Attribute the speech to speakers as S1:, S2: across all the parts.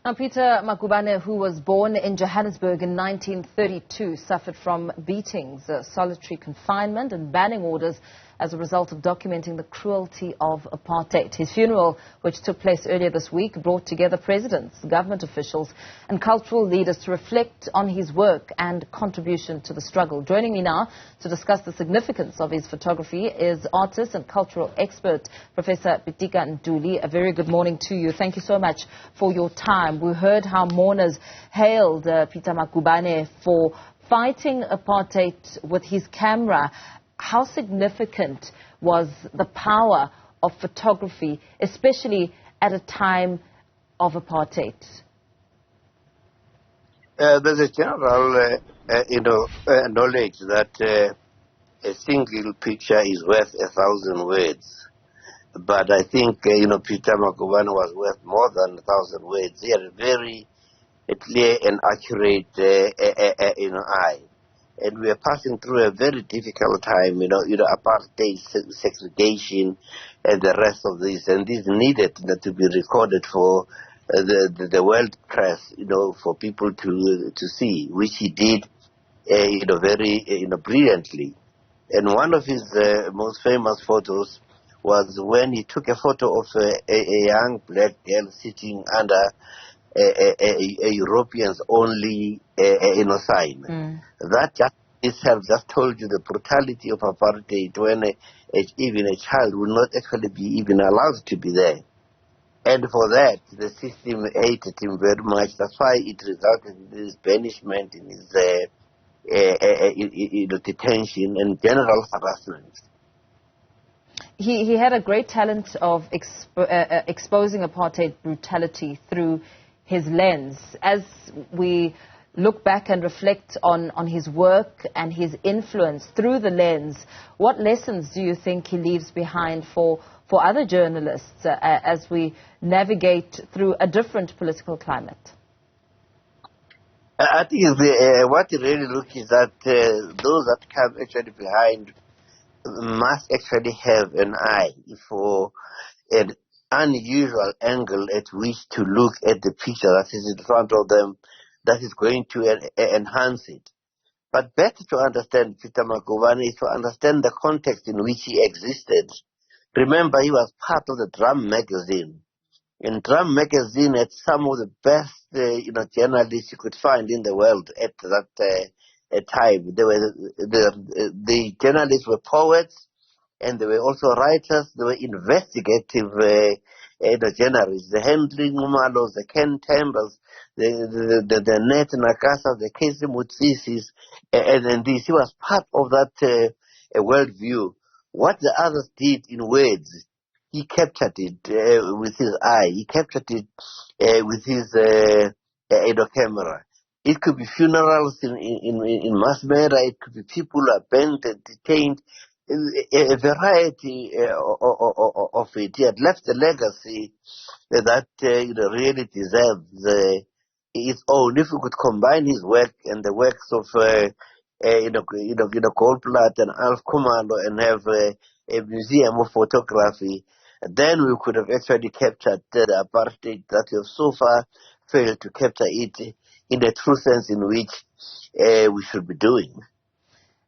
S1: Now, Peter Magubane, who was born in Johannesburg in 1932, suffered from beatings, solitary confinement and banning orders as a result of documenting the cruelty of apartheid. His funeral, which took place earlier this week, brought together presidents, government officials and cultural leaders to reflect on his work and contribution to the struggle. Joining me now to discuss the significance of his photography is artist and cultural expert, Professor Pitika Ntuli. A very good morning to you. Thank you so much for your time. We heard how mourners hailed Peter Magubane for fighting apartheid with his camera. How significant was the power of photography, especially at a time of apartheid?
S2: There's a general, knowledge that a single picture is worth 1,000 words. But I think, Peter Magubane was worth more than 1,000 words. He had a very clear and accurate, eye. And we are passing through a very difficult time, apartheid, segregation, and the rest of this. And this needed to be recorded for the world press, for people to see, which he did, very, brilliantly. And one of his most famous photos was when he took a photo of a young black girl sitting under a Europeans only sign. That just itself just told you the brutality of apartheid when even a child will not actually be even allowed to be there. And for that, the system hated him very much. That's why it resulted in his banishment, in his detention and general harassment.
S1: He had a great talent of exposing apartheid brutality through his lens. As we look back and reflect on his work and his influence through the lens, what lessons do you think he leaves behind for other journalists as we navigate through a different political climate?
S2: I think what it really looks is that those that come actually behind must actually have an eye for an unusual angle at which to look at the picture that is in front of them, that is going to enhance it. But better to understand Peter Magubane is to understand the context in which he existed. Remember, he was part of the Drum magazine. And Drum magazine had some of the best, journalists you could find in the world at that time. The journalists were poets, and they were also writers. They were investigative journalists. The Henry Ngumalos, the Ken Tembers, the Net Nakasa, the Casey Mutsisis, and this. He was part of that worldview. What the others did in words, he captured it with his eye. He captured it with his camera. It could be funerals in mass murder. It could be people who are banned and detained. A variety of it. He had left a legacy that really deserves its own. If we could combine his work and the works of Goldblatt and Alf Commando and have a museum of photography, then we could have actually captured the apartheid that we have so far failed to capture it in the true sense in which we should be doing.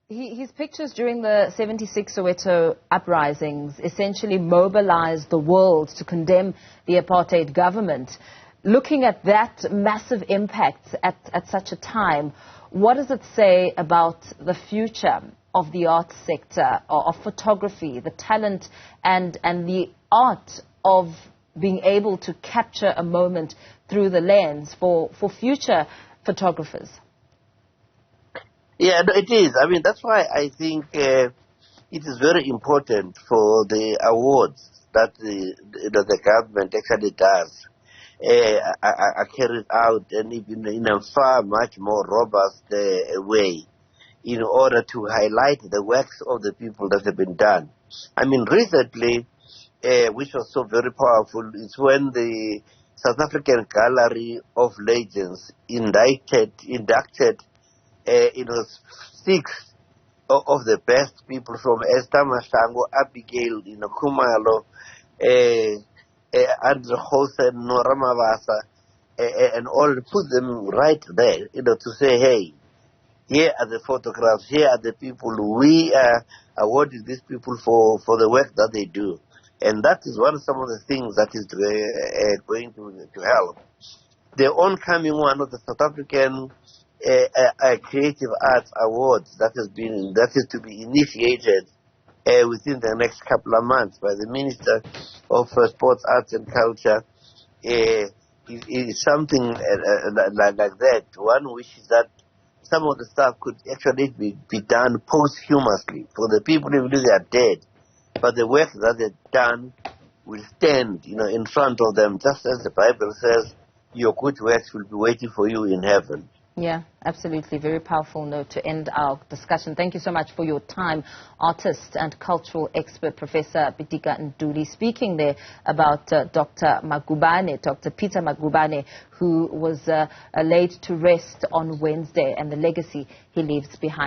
S1: His pictures during the 76 Soweto uprisings essentially mobilized the world to condemn the apartheid government. Looking at that massive impact at such a time, what does it say about the future of the arts sector, of photography, the talent and the art of being able to capture a moment through the lens for future photographers?
S2: Yeah, no, it is. I mean, that's why I think it is very important for the awards that the government actually does are carried out, and even in a far much more robust way, in order to highlight the works of the people that have been done. I mean, recently, which was so very powerful, is when the South African Gallery of Legends inducted 6 of the best people, from Esther Mashango, Abigail Khumalo, Andre Hosen, Nora Mabasa, and all, put them right there, to say, hey, here are the photographs, here are the people, we are awarding these people for the work that they do. And that is some of the things that is going to help. The oncoming one of the South African Creative Arts Awards that is to be initiated within the next couple of months by the Minister of Sports, Arts and Culture. Is something like that. One wishes that some of the stuff could actually be done posthumously for the people who believe they are dead, but the work that they've done will stand, in front of them, just as the Bible says, your good works will be waiting for you in heaven.
S1: Yeah, absolutely. Very powerful note to end our discussion. Thank you so much for your time, artist and cultural expert, Professor Pitika Ntuli, speaking there about Dr. Magubane, Dr. Peter Magubane, who was laid to rest on Wednesday, and the legacy he leaves behind.